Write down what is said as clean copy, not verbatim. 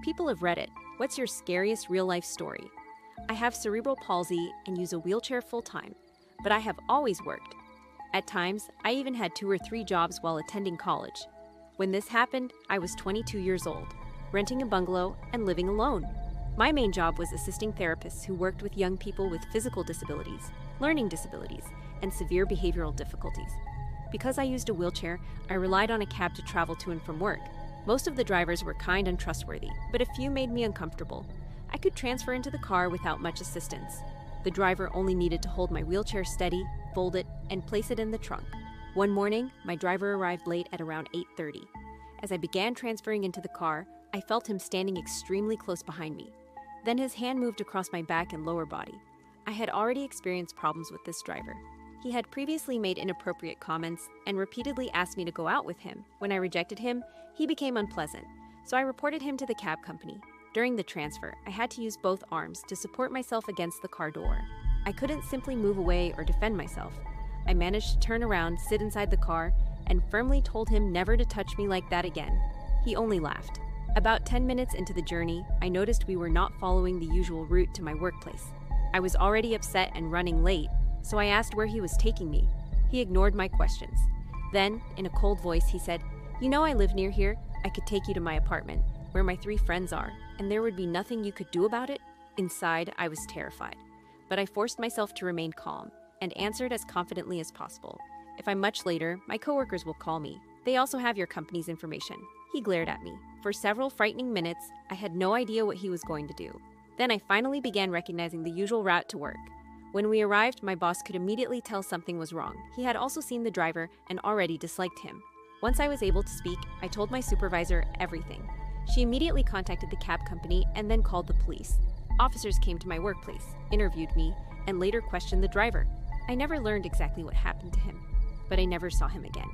People have read it. What's your scariest real-life story? I have cerebral palsy and use a wheelchair full-time, but I have always worked. At times, I even had 2 or 3 jobs while attending college. When this happened, I was 22 years old, renting a bungalow and living alone. My main job was assisting therapists who worked with young people with physical disabilities, learning disabilities, and severe behavioral difficulties. Because I used a wheelchair, I relied on a cab to travel to and from work. Most of the drivers were kind and trustworthy, but a few made me uncomfortable. I could transfer into the car without much assistance. The driver only needed to hold my wheelchair steady, fold it, and place it in the trunk. One morning, my driver arrived late at around 8:30. As I began transferring into the car, I felt him standing extremely close behind me. Then his hand moved across my back and lower body. I had already experienced problems with this driver. He had previously made inappropriate comments and repeatedly asked me to go out with him. When I rejected him, he became unpleasant, so I reported him to the cab company. During the transfer, I had to use both arms to support myself against the car door. I couldn't simply move away or defend myself. I managed to turn around, sit inside the car, and firmly told him never to touch me like that again. He only laughed. About 10 minutes into the journey, I noticed we were not following the usual route to my workplace. I was already upset and running late, so I asked where he was taking me. He ignored my questions. Then, in a cold voice, he said, "You know I live near here. I could take you to my apartment, where my 3 friends are, and there would be nothing you could do about it?" Inside, I was terrified. But I forced myself to remain calm and answered as confidently as possible. "If I'm much later, my coworkers will call me. They also have your company's information." He glared at me. For several frightening minutes, I had no idea what he was going to do. Then I finally began recognizing the usual route to work. When we arrived, my boss could immediately tell something was wrong. He had also seen the driver and already disliked him. Once I was able to speak, I told my supervisor everything. She immediately contacted the cab company and then called the police. Officers came to my workplace, interviewed me, and later questioned the driver. I never learned exactly what happened to him, but I never saw him again.